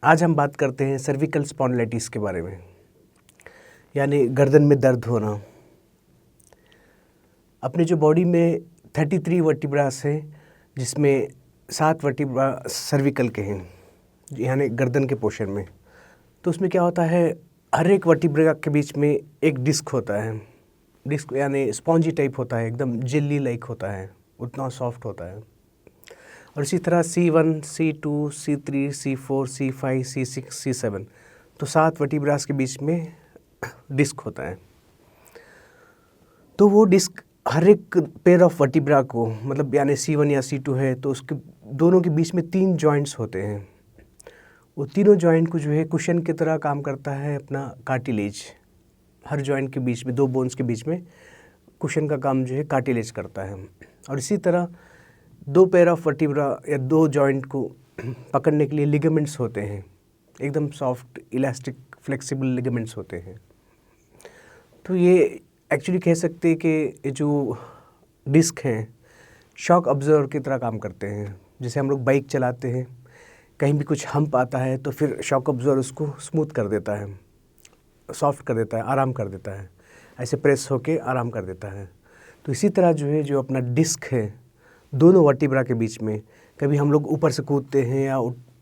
आज हम बात करते हैं सर्विकल स्पॉन्डिलाइटिस के बारे में, यानी गर्दन में दर्द होना। अपनी जो बॉडी में 33 वर्टिब्रास हैं, जिसमें 7 वर्टिब्रा सर्विकल के हैं, यानी गर्दन के पोर्शन में। तो उसमें क्या होता है, हर एक वर्टिब्रा के बीच में एक डिस्क होता है। डिस्क यानी स्पॉन्जी टाइप होता है, एकदम जेली लाइक होता है, उतना सॉफ्ट होता है। और इसी तरह C1, C2, C3, C4, C5, C6, C7, तो 7 वर्टिब्रास के बीच में डिस्क होता है। तो वो डिस्क हर एक पेयर ऑफ वर्टिब्रा को, मतलब यानी C1 या C2 है तो उसके दोनों के बीच में 3 जॉइंट्स होते हैं। वो तीनों जॉइंट को जो है कुशन की तरह काम करता है अपना कार्टिलेज। हर जॉइंट के बीच में 2 बोन्स के बीच में कुशन का काम जो है कार्टिलेज करता है। और इसी तरह 2 पेयर ऑफ वर्टिब्रा या 2 जॉइंट को पकड़ने के लिए लिगामेंट्स होते हैं, एकदम सॉफ्ट, इलास्टिक, फ्लेक्सिबल लिगामेंट्स होते हैं। तो ये एक्चुअली कह सकते हैं कि ये जो डिस्क हैं शॉक अब्जॉर्बर की तरह काम करते हैं। जैसे हम लोग बाइक चलाते हैं, कहीं भी कुछ हम्प आता है तो फिर शॉक अब्जॉर्बर उसको स्मूथ कर देता है, सॉफ्ट कर देता है, आराम कर देता है, ऐसे प्रेस होके आराम कर देता है। तो इसी तरह जो है, जो अपना डिस्क है दोनों वर्टिब्रा के बीच में, कभी हम लोग ऊपर से कूदते हैं या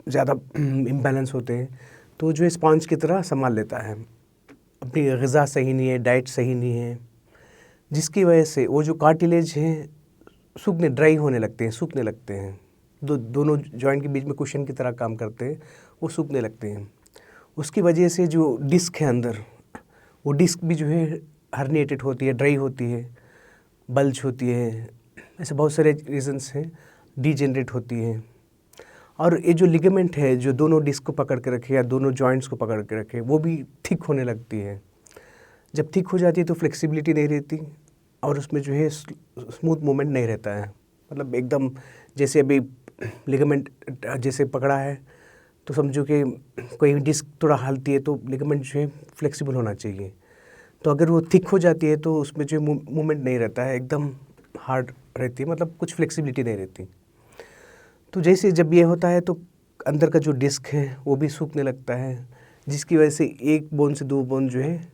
ज़्यादा इम्बैलेंस होते हैं तो जो है स्पॉन्ज की तरह संभाल लेता है। अपनी ग़िज़ा सही नहीं है, डाइट सही नहीं है, जिसकी वजह से वो जो कार्टिलेज हैं सूखने, ड्राई होने लगते हैं, सूखने लगते हैं। दोनों जॉइंट के बीच में कुशन की तरह काम करते हैं, वो सूखने लगते हैं। उसकी वजह से जो डिस्क है अंदर, वो डिस्क भी जो है हर्निएटेड होती है, ड्राई होती है, बल्ज होती है, ऐसे बहुत सारे रीजंस हैं, डीजेनरेट होती है। और ये जो लिगामेंट है जो दोनों डिस्क को पकड़ के रखे या दोनों जॉइंट्स को पकड़ के रखे, वो भी थिक होने लगती है। जब थिक हो जाती है तो फ्लेक्सिबिलिटी नहीं रहती और उसमें जो है स्मूथ मूवमेंट नहीं रहता है। मतलब एकदम जैसे अभी लिगामेंट जैसे पकड़ा है तो समझो कि कोई डिस्क थोड़ा हिलती है तो लिगामेंट जो है फ्लेक्सिबल होना चाहिए। तो अगर वो थिक हो जाती है तो उसमें जो मूवमेंट नहीं रहता है, एकदम हार्ड रहती है, मतलब कुछ फ्लेक्सिबिलिटी नहीं रहती। तो जैसे जब ये होता है तो अंदर का जो डिस्क है वो भी सूखने लगता है, जिसकी वजह से एक बोन से 2 बोन जो है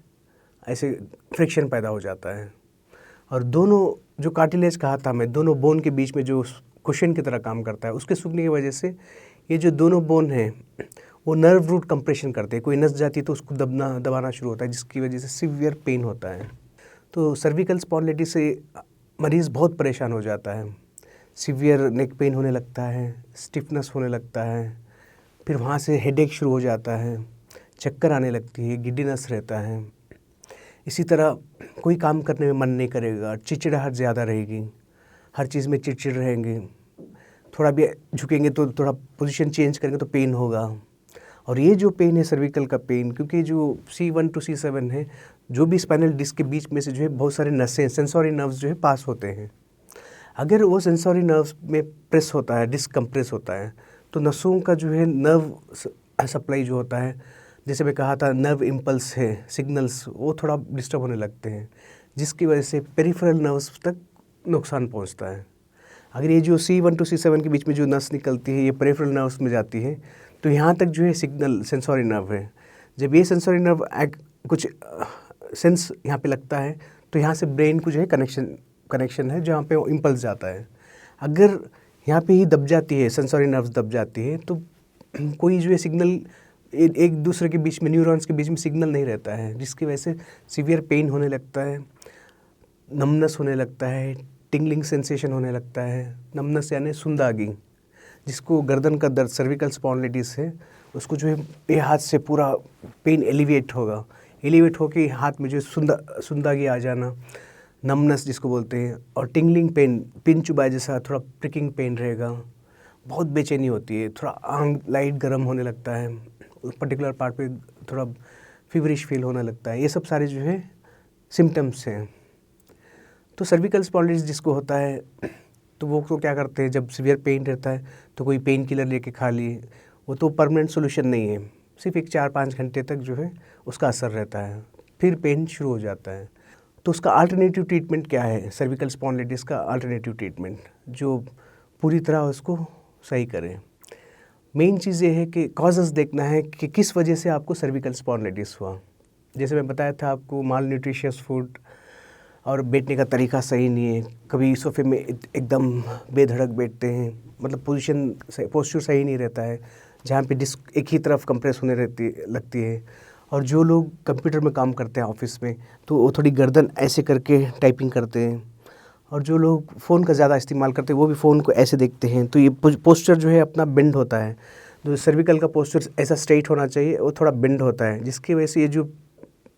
ऐसे फ्रिक्शन पैदा हो जाता है। और दोनों जो कार्टिलेज कहा था मैं, दोनों बोन के बीच में जो कुशन की तरह काम करता है, उसके सूखने की वजह से ये जो दोनों बोन हैं वो नर्व रूट कंप्रेशन करते हैं। कोई नस जाती है तो उसको दबाना शुरू होता है, जिसकी वजह से सीवियर पेन होता है। तो सर्विकल स्पॉन्डिलाइटिस से मरीज़ बहुत परेशान हो जाता है। सीवियर नेक पेन होने लगता है, स्टिफनेस होने लगता है, फिर वहाँ से हेडेक शुरू हो जाता है, चक्कर आने लगती है, गिड्डीनेस रहता है। इसी तरह कोई काम करने में मन नहीं करेगा, चिड़चिड़ाहट ज़्यादा रहेगी, हर चीज़ में चिड़चिड़ रहेंगे, थोड़ा भी झुकेंगे तो थोड़ा पोजीशन चेंज करेंगे तो पेन होगा। और ये जो पेन है सर्विकल का पेन, क्योंकि जो C1 to C7 है, जो भी स्पाइनल डिस्क के बीच में से जो है बहुत सारे नसें, सेंसोरी नर्व्स जो है पास होते हैं। अगर वो सेंसोरी नर्व्स में प्रेस होता है, डिस्क कंप्रेस होता है, तो नसों का जो है नर्व सप्लाई जो होता है, जैसे मैं कहा था नर्व इम्पल्स है, सिग्नल्स, वो थोड़ा डिस्टर्ब होने लगते हैं, जिसकी वजह से पेरिफेरल नर्व्स तक नुकसान पहुंचता है। अगर ये जो C1 to C7 के बीच में जो नस निकलती है ये पेरिफेरल नर्व्स में जाती है तो यहाँ तक जो है सिग्नल सेंसोरी नर्व है। जब ये सेंसोरी नर्व कुछ सेंस यहाँ पे लगता है तो यहाँ से ब्रेन को जो है कनेक्शन है जहाँ पे वो इम्पल्स जाता है। अगर यहाँ पे ही दब जाती है, सेंसोरी नर्व्स दब जाती है, तो कोई जो है सिग्नल एक दूसरे के बीच में, न्यूरॉन्स के बीच में सिग्नल नहीं रहता है, जिसकी वजह से सीवियर पेन होने लगता है, नमनेस होने लगता है, टिंगलिंग सेंसेशन होने लगता है। नमनेस यानी सुंदागी, जिसको गर्दन का दर्द सर्विकल स्पॉन्डिलाइटिस है, उसको जो है ये हाथ से पूरा पेन एलिवेट होगा, एलिवेट होके हाथ में जो सुंदागी आ जाना, नमनेस जिसको बोलते हैं, और टिंगलिंग पेन, पिन चुभाए जैसा थोड़ा प्रिकिंग पेन रहेगा, बहुत बेचैनी होती है, थोड़ा आंग लाइट गर्म होने लगता है, पर्टिकुलर पार्ट पे थोड़ा फीवरिश फील होने लगता है। ये सब सारे जो है सिम्टम्स हैं। तो सर्विकल स्पॉन्डिलाइटिस जिसको होता है तो वो तो क्या करते हैं, जब सीवियर पेन रहता है तो कोई पेन किलर लेके खा लिए, वो तो परमानेंट सोल्यूशन नहीं है, सिर्फ एक 4-5 घंटे तक जो है उसका असर रहता है, फिर पेन शुरू हो जाता है। तो उसका अल्टरनेटिव ट्रीटमेंट क्या है, सर्विकल स्पॉन्डिलाइटिस का अल्टरनेटिव ट्रीटमेंट जो पूरी तरह उसको सही करे। मेन चीज़ ये है कि कॉजेज़ देखना है कि किस वजह से आपको सर्विकल स्पॉन्डिलाइटिस हुआ। जैसे मैं बताया था आपको, माल न्यूट्रिशियस फूड और बैठने का तरीका सही नहीं है, कभी सोफे में एकदम बेधड़क बैठते हैं, मतलब पोस्चर सही नहीं रहता है, जहाँ पे डिस्क एक ही तरफ कंप्रेस होने लगती है। और जो लोग कंप्यूटर में काम करते हैं ऑफिस में, तो वो थोड़ी गर्दन ऐसे करके टाइपिंग करते हैं। और जो लोग फ़ोन का ज़्यादा इस्तेमाल करते हैं वो भी फ़ोन को ऐसे देखते हैं, तो ये पोस्चर जो है अपना बेंड होता है। जो सर्विकल का पोस्चर ऐसा स्ट्रेट होना चाहिए, वो थोड़ा बेंड होता है, जिसकी वजह से ये जो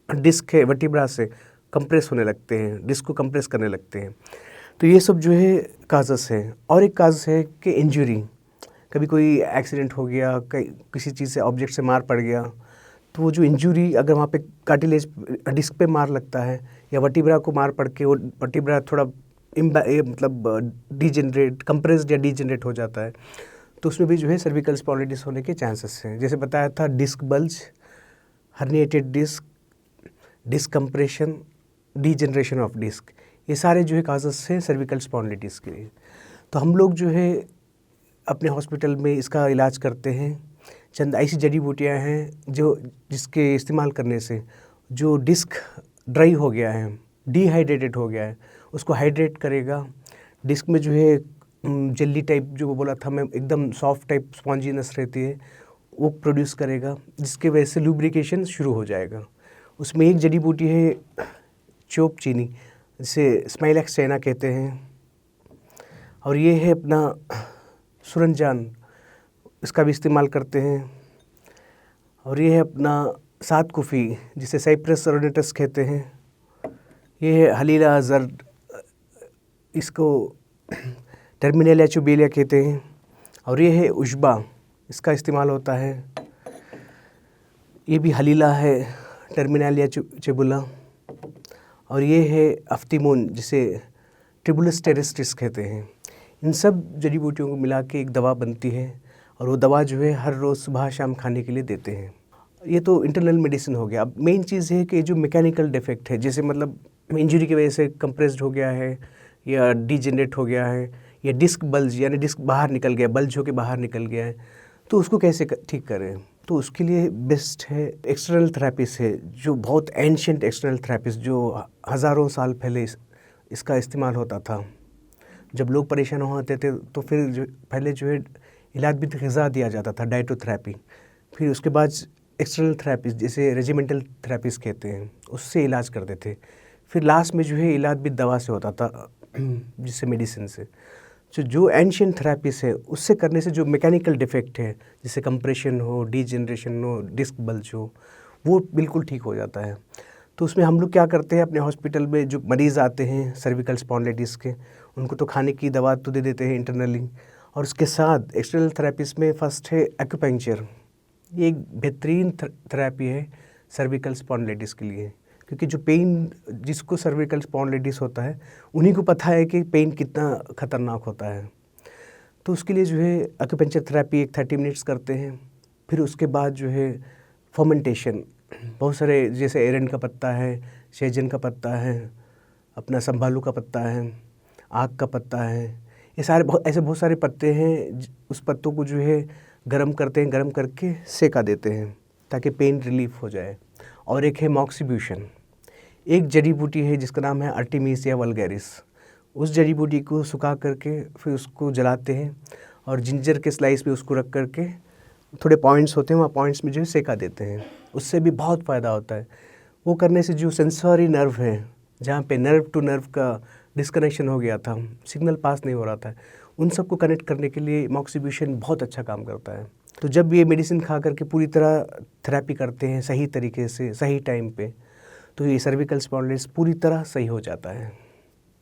डिस्क है वर्टिब्रा से कंप्रेस होने लगते हैं, डिस्क को कंप्रेस करने लगते हैं। तो ये सब जो है काजेस है। और एक काज है कि इंजरी, कभी कोई एक्सीडेंट हो गया, किसी चीज़ से ऑब्जेक्ट से मार पड़ गया, तो वो जो इंजरी अगर वहाँ पे कार्टिलेज डिस्क पे मार लगता है या वर्टिब्रा को मार पड़ के वो वर्टिब्रा थोड़ा मतलब डीजेनरेट, कंप्रेस्ड या डीजेनरेट हो जाता है, तो उसमें भी जो है सर्विकल स्पॉन्डिलाइटिस होने के चांसेस हैं। जैसे बताया था, disc bulge, herniated disc, disc compression, degeneration of disc, ये सारे जो है काजेस हैं सर्विकल स्पॉन्डिलाइटिस के लिए। तो हम लोग जो है अपने हॉस्पिटल में इसका इलाज करते हैं। चंद ऐसी जड़ी बूटियाँ हैं जिसके इस्तेमाल करने से जो डिस्क ड्राई हो गया है, डिहाइड्रेटेड हो गया है, उसको हाइड्रेट करेगा। डिस्क में जो है जेली टाइप, जो बोला था मैं, एकदम सॉफ्ट टाइप स्पॉन्जीनेस रहती है, वो प्रोड्यूस करेगा, जिसके वजह से लुब्रिकेशन शुरू हो जाएगा। उसमें एक जड़ी बूटी है चोप चीनी, जिसे स्माइलैक्स चाइना कहते हैं, और ये है अपना सुरंजान, इसका भी इस्तेमाल करते हैं। और ये है अपना सात कुफ़ी, जिसे साइप्रस ओरोनेटस कहते हैं। ये है हलीला जर्द, इसको टर्मिनेलिया चुबेलिया कहते हैं। और ये है उशबा, इसका इस्तेमाल होता है। ये भी हलीला है, टर्मिनेलिया चुबुला। और ये है अफ्तीमोन, जिसे ट्रिबुलस टेरेस्ट्रिस कहते हैं। इन सब जड़ी बूटियों को मिला के एक दवा बनती है, और वो दवा जो है हर रोज़ सुबह शाम खाने के लिए देते हैं। ये तो इंटरनल मेडिसिन हो गया। अब मेन चीज़ है कि जो मैकेनिकल डिफेक्ट है, जैसे मतलब इंजरी की वजह से कंप्रेस्ड हो गया है या डीजेनरेट हो गया है, या डिस्क बल्ज यानी डिस्क बाहर निकल गया, बल्ज होकर बाहर निकल गया है, तो उसको कैसे ठीक करें। तो उसके लिए बेस्ट है एक्सटर्नल थेरेपीज है, जो बहुत एंशिएंट एक्सटर्नल थेरेपीज, जो हज़ारों साल पहले इसका इस्तेमाल होता था। जब लोग परेशान होते थे तो फिर पहले जो है इलाज भी ग़िज़ा दिया जाता था, डाइटोथेरेपी। फिर उसके बाद एक्सटर्नल थेरेपीज, जैसे रेजिमेंटल थेरेपीज कहते हैं, उससे इलाज करते थे। फिर लास्ट में जो है इलाज भी दवा से होता था, जिससे मेडिसिन से। जो एंशिएंट थेरेपीज है, उससे करने से जो मैकेनिकल डिफेक्ट है, जैसे कंप्रेशन हो, डीजेनरेशन हो, डिस्क बल्ज हो, वो बिल्कुल ठीक हो जाता है। तो उसमें हम लोग क्या करते हैं, अपने हॉस्पिटल में जो मरीज़ आते हैं सर्विकल स्पॉन्डिलाइटिस के, उनको तो खाने की दवा तो दे देते हैं इंटरनली, और उसके साथ एक्सटर्नल थेरेपीज में फर्स्ट है एक्यूपंक्चर। ये एक बेहतरीन थेरेपी है सर्विकल स्पॉन्डिलाइटिस के लिए, क्योंकि जो पेन, जिसको सर्विकल स्पॉन्डिलाइटिस होता है, उन्हीं को पता है कि पेन कितना ख़तरनाक होता है। तो उसके लिए जो है एक्यूपंक्चर थेरेपी 30 मिनट्स करते हैं। फिर उसके बाद जो है फर्मेंटेशन, बहुत सारे, जैसे एरंड का पत्ता है, शेजन का पत्ता है, अपना संभालू का पत्ता है, आक का पत्ता है, ये सारे बहुत सारे पत्ते हैं। उस पत्तों को जो है गरम करते हैं, गरम करके सेका देते हैं ताकि पेन रिलीफ हो जाए। और एक है मॉक्सिब्यूशन, एक जड़ी बूटी है जिसका नाम है आर्टेमिसिया वल्गैरिस। उस जड़ी बूटी को सुखा करके फिर उसको जलाते हैं, और जिंजर के स्लाइस पे उसको रख करके थोड़े पॉइंट्स होते हैं, वहाँ पॉइंट्स में जो है सेका देते हैं। उससे भी बहुत फ़ायदा होता है। वो करने से जो सेंसरी नर्व है, जहाँ पे नर्व टू नर्व का डिस्कनेक्शन हो गया था, सिग्नल पास नहीं हो रहा था, उन सबको कनेक्ट करने के लिए मॉक्सिब्यूशन बहुत अच्छा काम करता है। तो जब ये मेडिसिन खा करके पूरी तरह थेरेपी करते हैं सही तरीके से, सही टाइम पे, तो ये सर्विकल स्पॉन्डिलाइटिस पूरी तरह सही हो जाता है।